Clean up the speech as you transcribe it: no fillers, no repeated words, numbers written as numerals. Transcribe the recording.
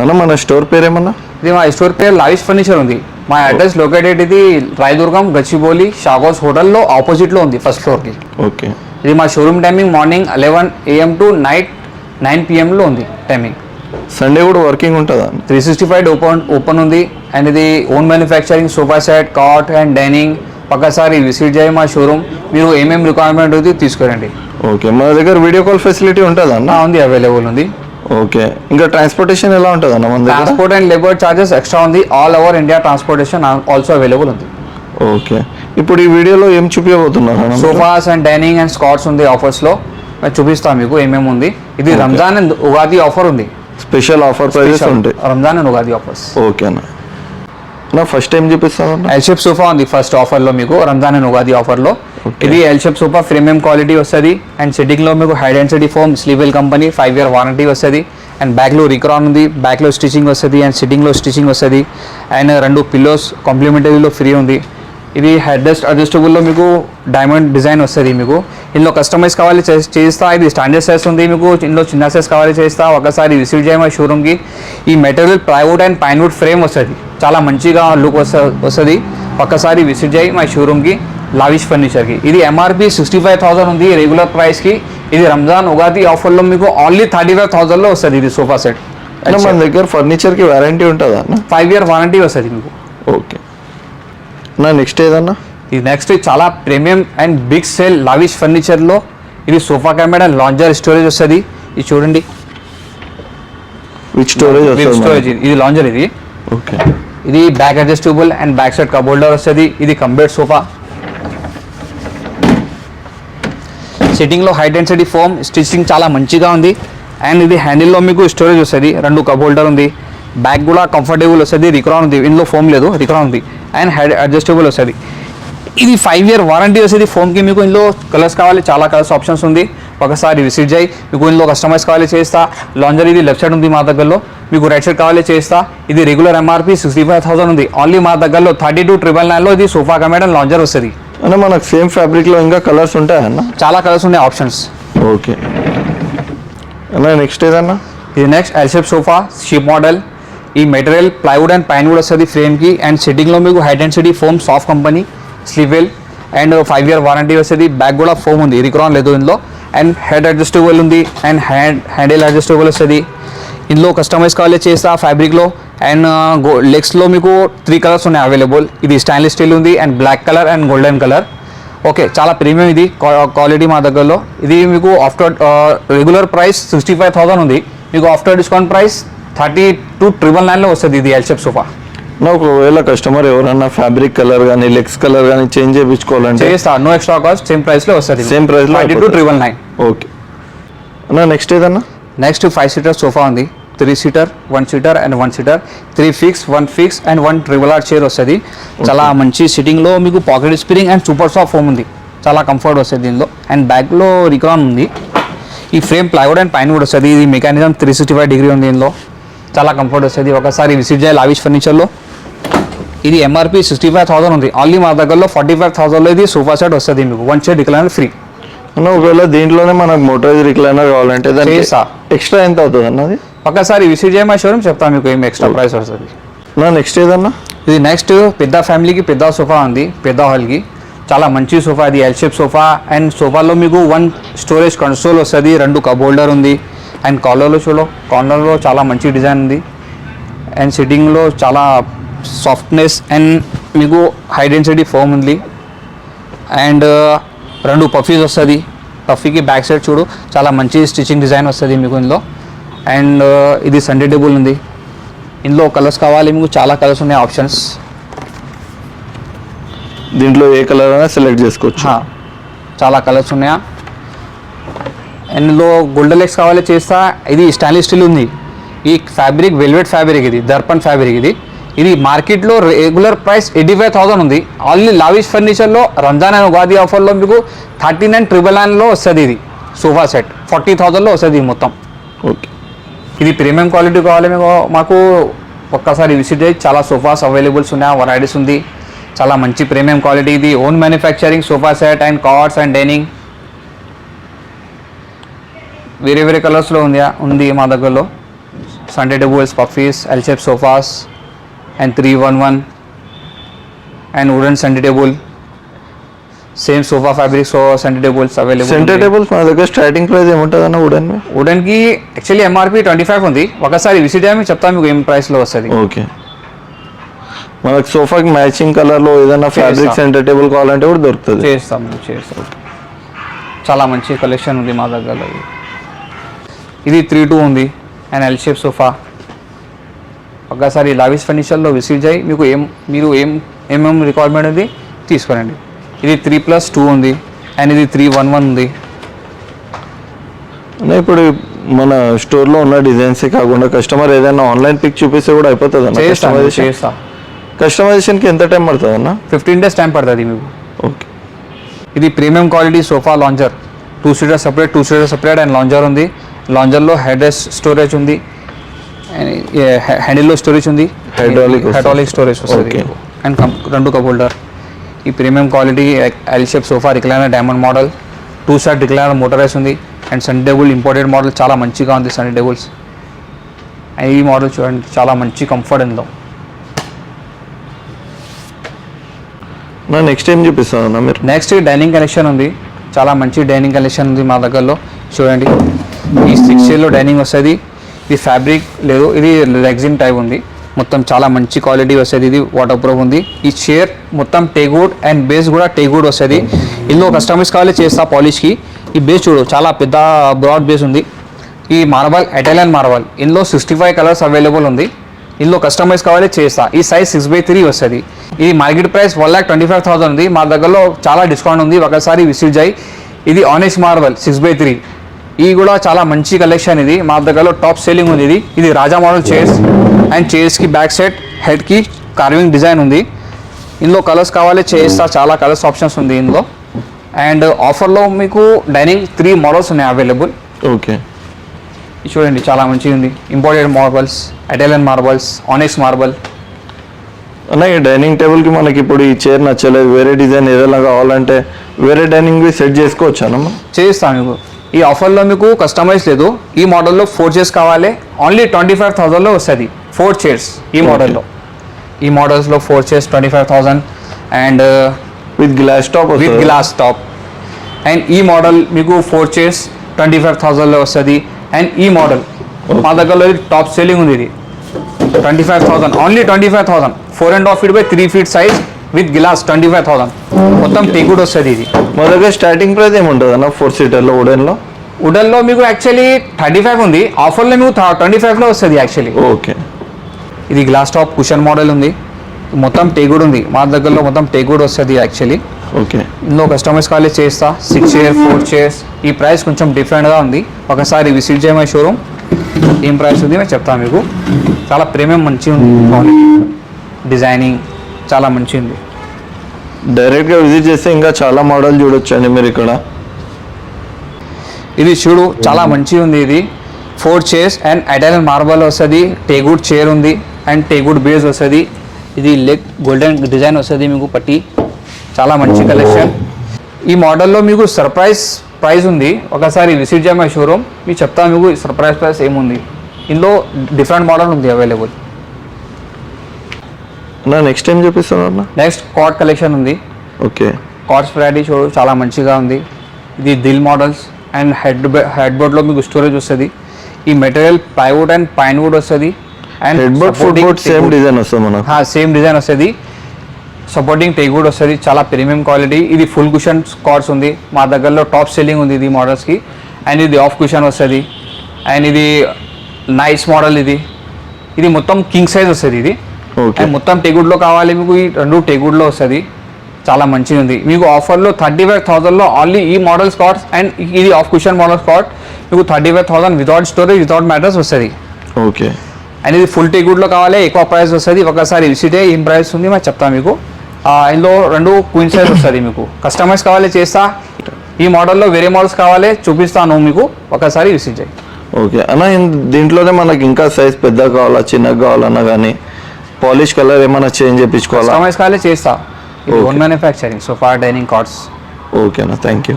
అన్న మన స్టోర్ పేరు ఏమన్నా? ఇది మా స్టోర్ పేరు లావిష్ ఫర్నిచర్ ఉంది. మా అడ్రస్ లొకేటెడ్ ఇది రాయదుర్గం గచ్చిబౌలి షాగోస్ హోటల్లో ఆపోజిట్లో ఉంది, ఫస్ట్ ఫ్లోర్కి. ఓకే. ఇది మా showroom timing morning 11 AM to night 9 PMలో ఉంది టైమింగ్. సండే కూడా వర్కింగ్ ఉంటుందా? 365 ఓపెన్ ఉంది. అండ్ ఇది own manufacturing sofa set, cot and dining. ఒక్కసారి విజిట్ చేయి మా షోరూమ్. మీరు ఏమేమి రిక్వైర్మెంట్ ఉంది తీసుకురండి. ఓకే. మన దగ్గర వీడియో కాల్ ఫెసిలిటీ ఉంటుందా అన్న? ఉంది, అవైలబుల్ ఉంది. ఓకే. ఇంకా ట్రాన్స్పోర్టేషన్ ఎలా ఉంటుంది అన్న? మన transport and labour charges extra ఉంది. All over India transportation also available ఉంది. ఓకే. ఇప్పుడు ఈ వీడియోలో ఏం చూపించబోతున్నారు? సోఫాస్ అండ్ డైనింగ్ అండ్ స్కాట్స్ ఉంది ఆఫర్స్లో. నేను చూపిస్తాను మీకు ఏమేమి ఉంది. ఇది రంజాన్ అండ్ ఉగాది ఆఫర్ ఉంది. స్పెషల్ ఆఫర్ ప్రైజెస్ ఉంటాయి. Ramzan and Ugadi offers. Okay అన్న. నా ఫస్ట్ టైం చూపిస్తాను. ఎల్ షేప్ సోఫా ఉంది ఫస్ట్ ఆఫర్లో మీకు, రంజాన్ అండ్ ఉగాది ఆఫర్లో. ఇది L shape sofa premium quality వస్తుంది. అండ్ సిట్టింగ్లో మీకు high density foam Sleepwell company 5 year warranty వస్తుంది. అండ్ బ్యాక్లో రిక్రాన్ ఉంది, బ్యాక్లో స్టిచింగ్ వస్తుంది అండ్ సిట్టింగ్లో స్టిచింగ్ వస్తుంది. అండ్ 2 పిల్లోస్ కాంప్లిమెంటరీలో ఫ్రీ ఉంది. ఇది హెడ్ రెస్ట్ అడ్జస్టబుల్లో మీకు డైమండ్ డిజైన్ వస్తుంది. మీకు ఇందులో కస్టమైజ్ కావాలి చేస్తా. ఇది స్టాండర్డ్ సైజ్ ఉంది. మీకు ఇందులో చిన్న సైజ్ కావాలి చేస్తా. ఒకసారి విజిట్ చేయమా షోరూమ్కి. ఈ మెటీరియల్ ప్లైవుడ్ అండ్ పైన్వుడ్ ఫ్రేమ్ వస్తుంది. చాలా మంచిగా లుక్ వస్తుంది. ఒక్కసారి విజిట్ చేయి మా షోరూమ్కి, లావిష్ ఫర్నిచర్కి. ఇది MRP 65,000 ఉంది రెగ్యులర్ ప్రైస్కి. ఇది రంజాన్ ఉగాది ఆఫర్లో మీకు ఓన్లీ 35,000లో వస్తుంది ఇది సోఫా సెట్. మన దగ్గర ఫర్నిచర్కి వారంటీ ఉంటుందా? 5 year వారంటీ వస్తుంది మీకు. ఓకే. నా నెక్స్ట్ ఏదన్నా? ఇది నెక్స్ట్ చాలా premium and big sale Lavish ఫర్నిచర్లో ఇది sofa cabinet and lounger storage వస్తుంది. ఇది చూడండి, విత్ స్టోరేజ్. ఇది లాంజర్. ఇది ఓకే. ఇది back adjustable and back side cup holder వస్తుంది. ఇది కంబెడ్ సోఫా. సిట్టింగ్లో హై డెన్సిటీ ఫోమ్ స్టిచింగ్ చాలా మంచిగా ఉంది. అండ్ ఇది హ్యాండిల్లో మీకు స్టోరేజ్ వస్తుంది. 2 కప్ హోల్డర్ ఉంది. బ్యాక్ కూడా కంఫర్టబుల్ వస్తుంది. రిక్రాన్ ఉంది, ఇందులో ఫోమ్ లేదు, రిక్రాన్ ఉంది. అండ్ హెడ్ అడ్జస్టబుల్ వస్తుంది. ఇది 5 year వారంటీ వస్తుంది ఫోమ్కి. మీకు ఇందులో కలర్స్ కావాలి, చాలా కలర్స్ ఆప్షన్స్ ఉంది. ఒకసారి విజిట్ చేయి. మీకు ఇందులో కస్టమైజ్ కావాలి చేస్తా. లాంజర్ ఇది లెఫ్ట్ సైడ్ ఉంది మా దగ్గరలో. మీకు రైట్ సైడ్ కావాలి చేస్తా. ఇది రెగ్యులర్ MRP 65,000 ఉంది. ఓన్లీ మా దగ్గరలో 32,999లో ఇది సోఫా కమెడ్ అండ్ లాంజర్ వస్తుంది. అంటే మనకు సేమ్ ఫ్యాబ్రిక్లో ఇంకా కలర్స్ ఉంటాయన్న? చాలా కలర్స్ ఉన్నాయి, ఆప్షన్స్. ఓకే అన్న. నెక్స్ట్ ఏదన్నా? ఇది next L shape sofa sheep model. ఈ మెటీరియల్ ప్లైవుడ్ అండ్ పైన్వుడ్ వస్తుంది ఫ్రేమ్కి. అండ్ సిట్టింగ్లో మీకు high density foam soft company Sleepwell and 5 year warranty వస్తుంది. బ్యాక్ కూడా ఫోమ్ ఉంది, రిక్రాన్ లేదు ఇందులో. అండ్ హెడ్ అడ్జస్టబుల్ ఉంది అండ్ హ్యాండిల్ అడ్జస్టబుల్ వస్తుంది. ఇందులో కస్టమైజ్ కావాలి చేస్తా ఫ్యాబ్రిక్లో. అండ్ లెగ్స్లో మీకు 3 కలర్స్ ఉన్నాయి అవైలబుల్. ఇది స్టైన్లెస్ స్టీల్ ఉంది and black colour and golden colour. Okay, చాలా ప్రీమియం ఇది క్వాలిటీ మా దగ్గరలో. ఇది మీకు ఆఫ్టర్ రెగ్యులర్ ప్రైస్ 65,000 ఉంది. మీకు ఆఫ్టర్ డిస్కౌంట్ ప్రైస్ 32,999లో వస్తుంది ఇది ఎల్ షేప్ సోఫా. ఒకవేళ కస్టమర్ ఎవరన్నా ఫ్యాబ్రిక్ కలర్ కానీ లెగ్స్ కలర్ కానీ చేంజ్ చేయించుకోవాలంటే చేస్తా, నో ఎక్స్ట్రా కాస్ట్, సేమ్ ప్రైస్లో వస్తుంది. సేమ్ ప్రైస్లో 32,999. ఓకే అన్న. నెక్స్ట్ ఏదన్నా? నెక్స్ట్ 5 seater సోఫా ఉంది. 3 seater, 1 seater and 1 seater. 3 fix, 1 fix and 1 triple R chair వస్తుంది. చాలా మంచి సిట్టింగ్లో మీకు pocket spring and super soft foam ఉంది. చాలా కంఫర్ట్ వస్తుంది దీనిలో. అండ్ బ్యాక్లో రిక్రాన్ ఉంది. ఈ ఫ్రేమ్ ప్లైవుడ్ అండ్ పైన్వుడ్ వస్తుంది. ఇది మెకానిజం 365 degree ఉంది దీనిలో. చాలా కంఫర్ట్ వస్తుంది. ఒకసారి విజిట్ చేయాలి లావిష్ ఫర్నిచర్లో. ఇది MRP 65,000 ఉంది. ఓన్లీ మా దగ్గరలో 45,000లో ఇది సోఫా సెట్ వస్తుంది మీకు. 1 chair రిక్లైనర్ ఫ్రీ. అన్న ఒకవేళ దీంట్లోనే మనకు మోటరైజ్ రిక్లైనర్ కావాలంటే దానికి ఎక్స్ట్రా ఎంత అవుతుంది అన్నది? ఒకసారి విజిట్ చేయమా షోరూమ్, చెప్తాను మీకు ఏం ఎక్స్ట్రా ప్రైస్ వస్తుంది. నా నెక్స్ట్ ఏదన్నా? ఇది నెక్స్ట్ పెద్ద ఫ్యామిలీకి పెద్ద సోఫా ఉంది, పెద్ద హాల్కి. చాలా మంచి సోఫా ఇది ఎల్ షేప్ సోఫా. అండ్ సోఫాలో మీకు 1 స్టోరేజ్ కన్సోల్ వస్తుంది. 2 కప్ హోల్డర్ ఉంది. అండ్ కార్నర్లో చాలా మంచి డిజైన్ ఉంది. అండ్ సిట్టింగ్లో చాలా సాఫ్ట్నెస్ అండ్ మీకు హై డెన్సిటీ ఫోమ్ ఉంది. అండ్ 2 పఫీస్ వస్తుంది. పఫీకి బ్యాక్ సైడ్ చూడు చాలా మంచి స్టిచింగ్ డిజైన్ వస్తుంది మీకు ఇందులో. అండ్ ఇది సండే టేబుల్ ఉంది. ఇందులో కలర్స్ కావాలి మీకు, చాలా కలర్స్ ఉన్నాయి ఆప్షన్స్. దీంట్లో ఏ కలర్ అయినా సెలెక్ట్ చేసుకోవచ్చు. చాలా కలర్స్ ఉన్నాయా. అండ్ ఇందులో గోల్డెన్ లెగ్స్ కావాలి చేస్తా. ఇది స్టైన్లెస్ స్టీల్ ఉంది. ఈ ఫ్యాబ్రిక్ వెల్వెట్ ఫ్యాబ్రిక్, ఇది దర్పన్ ఫ్యాబ్రిక్. ఇది మార్కెట్లో రెగ్యులర్ ప్రైస్ 85,000 ఉంది. ఓన్లీ లావిష్ ఫర్నిచర్లో రంజాన్ అండ్ ఉగాది ఆఫర్లో మీకు 39,999లో వస్తుంది. ఇది సోఫా సెట్ 40,000లో వస్తుంది మొత్తం. ఓకే. ఇది ప్రీమియం క్వాలిటీ కావాలి మీకు, మాకు ఒక్కసారి విజిట్ చేయి. చాలా సోఫాస్ అవైలబుల్స్ ఉన్నాయి, వెరైటీస్ ఉంది. చాలా మంచి ప్రీమియం క్వాలిటీ. ఇది own manufacturing sofa set and cards and dining. వేరే కలర్స్లో ఉంది మా దగ్గరలో. Sunday tables, puffies, L-shaped sofas, and 311 and wooden Sunday table. Same sofa fabric Sunday tables available. Centre tables మన దగ్గర స్టార్టింగ్ ప్రైస్ ఏముంటుంది అన్న వుడెన్ వుడెన్ కి యాక్చువల్లీ ఎంఆర్పి 25 ఉంది. ఒకసారి విజిట్ అయ్యి చెప్తాను మీకు ఏం ప్రైస్ లో వస్తుంది. ఓకే, మనకు సోఫాకి మ్యాచింగ్ కలర్ లో ఏదైనా ఫ్యాబ్రిక్ సెంటర్ టేబుల్ కావాలంటే కూడా దొరుకుతుంది. చేస్తాం. చాలా మంచి కలెక్షన్ ఉంది మా దగ్గర. ఇది 3-2 ఉంది అండ్ ఎల్ షేప్ సోఫా. ఒకసారి లావిస్ ఫర్నిచర్లో విజిట్ అయ్యి మీకు ఏమేం రిక్వైర్మెంట్ ఉంది తీసుకోనండి. ఇది 3+2 ఉంది అండ్ ఇది 311 ఉంది. ఇప్పుడు మన స్టోర్లో ఉన్న డిజైన్సే కాకుండా కస్టమర్ ఏదైనా ఆన్లైన్ పిక్ చూపిస్తే కూడా అయిపోతుంది అన్న? చేస్తా. కస్టమైజేషన్కి ఎంత టైం పడుతుంది అన్న? 15 days టైం పడుతుంది మీకు. ఓకే, ఇది premium quality sofa lounger. 2 seater separate and lounger ఉంది. లాంజర్లో హెడ్ స్టోరేజ్ ఉంది, హ్యాండిల్లో స్టోరేజ్ ఉంది, హైడ్రాలిక్ స్టోరేజ్ వస్తుంది అండ్ 2 కప్ హోల్డర్. ఈ premium quality L shape sofa recliner diamond model 2 side recliner motorize ఉంది and Sunday table imported model చాలా మంచిగా ఉంది. సండే టేబుల్స్ ఈ మోడల్ చూడండి చాలా మంచి కంఫర్ట్ ఉందో. నెక్స్ట్ ఏం చూపిస్తాను అన్న మీరు? నెక్స్ట్ డైనింగ్ కలెక్షన్ ఉంది. చాలా మంచి డైనింగ్ కలెక్షన్ ఉంది మా దగ్గరలో. చూడండి ఈ 6 chair డైనింగ్ వస్తుంది. ఇది ఫ్యాబ్రిక్ లేదు, ఇది రెగ్జిన్ టైప్ ఉంది. మొత్తం చాలా మంచి క్వాలిటీ వస్తుంది. ఇది వాటర్ ప్రూఫ్ ఉంది. ఈ చైర్ మొత్తం టేక్వుడ్ అండ్ బేస్ కూడా టేక్వుడ్ వస్తుంది. ఇందులో కస్టమైజ్ కావాలి చేస్తా పాలిష్కి. ఈ బేస్ చూడు చాలా పెద్ద బ్రాడ్ బేస్ ఉంది. ఈ మార్బల్ ఇటాలియన్ మార్బల్. ఇందులో 65 కలర్స్ అవైలబుల్ ఉంది. ఇందులో కస్టమైజ్ కావాలి చేస్తా. ఈ సైజ్ 6/3 వస్తుంది. ఇది మార్కెట్ ప్రైస్ 1,25,000 ఉంది. మా దగ్గరలో చాలా డిస్కౌంట్ ఉంది. ఒకసారి విజిట్ చేయి. ఇది ఆనెస్ట్ మార్బల్ 6/3. ఇది కూడా చాలా మంచి కలెక్షన్. ఇది మా దగ్గరలో టాప్ సెల్లింగ్ ఉంది. ఇది రాజా మోడల్ చైర్స్ అండ్ చైర్స్కి బ్యాక్ సైడ్ హెడ్కి కార్వింగ్ డిజైన్ ఉంది. ఇందులో కలర్స్ కావాలి చేస్తా. చాలా కలర్స్ ఆప్షన్స్ ఉంది ఇందులో. అండ్ ఆఫర్లో మీకు డైనింగ్ 3 మోడల్స్ ఉన్నాయి అవైలబుల్. ఓకే, చూడండి చాలా మంచిగా ఉంది. Imported marbles, Italian marbles, onyx marble. అన్న ఈ డైనింగ్ టేబుల్కి మనకి ఇప్పుడు ఈ చైర్ నచ్చలేదు, వేరే డిజైన్ ఏదైనా కావాలంటే వేరే డైనింగ్ సెట్ చేసుకోవచ్చు అన్న? చేస్తాను మీకు. ఈ ఆఫర్లో మీకు కస్టమైజ్ లేదు. ఈ మోడల్లో 4 chairs కావాలి, ఓన్లీ 25,000లో వస్తుంది. 4 chairs ఈ మోడల్లో. ఈ మోడల్స్లో 4 chairs 25,000 and with glass top. And ఈ మోడల్ మీకు 4 chairs 25,000లో వస్తుంది. అండ్ ఈ మోడల్ మా దగ్గరలో టాప్ సెల్లింగ్ ఉంది. ఇది 25,000, only 25,000. 4.5 feet by 3 feet size with glass 25,000. మొత్తం టేక్వుడ్ వస్తుంది. ఇది మా దగ్గర స్టార్టింగ్ ప్రైస్ ఏముంటుంది అన్న 4 seaterలో వుడెన్లో మీకు యాక్చువల్లీ 35 ఉంది. ఆఫర్లో మీకు 25లో వస్తుంది యాక్చువల్లీ. ఓకే, ఇది గ్లాస్ టాప్ కుషన్ మోడల్ ఉంది. మొత్తం టేక్వుడ్ ఉంది. మా దగ్గరలో మొత్తం టేక్వుడ్ వస్తుంది యాక్చువల్లీ. ఓకే, ఇందులో కస్టమైజ్ కావాలి చేస్తా. 6 chairs 4 chairs. ఈ ప్రైస్ కొంచెం డిఫరెంట్గా ఉంది. ఒకసారి విజిట్ చేయమని షోరూమ్ ఏం ప్రైస్ ఉంది నేను చెప్తాను మీకు. చాలా ప్రీమియం మంచిగా ఉంది. క్వాలిటీ డిజైనింగ్ చాలా మంచిగా ఉంది. డైరెక్ట్గా విజిట్ చేస్తే ఇంకా చాలా మోడల్ చూడొచ్చండి మీరు ఇక్కడ. ఇది చూడు చాలా మంచిగా ఉంది. ఇది 4 chairs అండ్ ఇటాలియన్ మార్బల్ వస్తుంది. టేక్వుడ్ చైర్ ఉంది అండ్ టేక్వుడ్ బేస్ వస్తుంది. ఇది లెగ్ గోల్డెన్ డిజైన్ వస్తుంది మీకు పట్టి. చాలా మంచి కలెక్షన్. ఈ మోడల్లో మీకు సర్ప్రైజ్ ప్రైస్ ఉంది. ఒకసారి విజిట్ చేయమని షోరూమ్ మీకు చెప్తాను మీకు సర్ప్రైజ్ ప్రైస్ ఏముంది. ఇందులో డిఫరెంట్ మోడల్ ఉంది అవైలబుల్. నెక్స్ట్ టైం చూపిస్తాను అన్న. నెక్స్ట్ కార్డ్ కలెక్షన్ ఉంది. ఓకే, కార్డ్స్ వెరైటీ చూడు చాలా మంచిగా ఉంది. ఇది దిల్ మోడల్స్ అండ్ హెడ్ బోర్డ్లో మీకు స్టోరేజ్ వస్తుంది. ఈ material plywood and pine wood వస్తుంది. And head board foot board same design వస్తుంది మనకు. సేమ్ డిజైన్ వస్తుంది. సపోర్టింగ్ టేక్వుడ్ వస్తుంది. చాలా ప్రీమియం క్వాలిటీ. ఇది ఫుల్ కుషన్ కార్డ్స్ ఉంది. మా దగ్గరలో టాప్ సెల్లింగ్ ఉంది ఇది మోడల్స్కి. అండ్ ఇది ఆఫ్ కుషన్ వస్తుంది. అండ్ ఇది నైస్ మోడల్. ఇది మొత్తం కింగ్ సైజ్ వస్తుంది. ఇది అండ్ మొత్తం టేక్వుడ్లో కావాలి మీకు. ఈ 2 టేక్వుడ్లో వస్తుంది. చాలా మంచిగా ఉంది. మీకు ఆఫర్లో 35,000లో ఓన్లీ ఈ మోడల్స్ కార్డ్స్ అండ్ ఇది ఆఫ్ కుషన్ మోడల్స్ కార్డ్ మీకు 35,000 వితౌట్ స్టోరేజ్ వితౌట్ మ్యాటర్స్ వస్తుంది. ఓకే, అండ్ ఇది ఫుల్ టేక్వుడ్లో కావాలి ఎక్కువ ప్రైస్ వస్తుంది. ఒకసారి విజిట్ అయ్యి ఏం ప్రైస్ ఉంది నేను చెప్తాను మీకు. ఇందులో 2 క్వీన్ సైజ్ వస్తుంది. మీకు కస్టమైజ్ కావాలి చేస్తా. ఈ మోడల్లో వేరే మోడల్స్ కావాలి చూపిస్తాను మీకు. ఒకసారి విజిట్ చేయి. ఓకే అన్న, దీంట్లోనే మనకి ఇంకా సైజ్ పెద్దగా కావాలా చిన్నగా కావాలన్నా కానీ పాలిష్ కలర్ ఏమైనా చేంజ్ చేయించుకోవాలా? కస్టమైజ్ కావాలి చేస్తా. ఇది own manufacturing sofa dining cards. ఓకేనా, థ్యాంక్ యూ.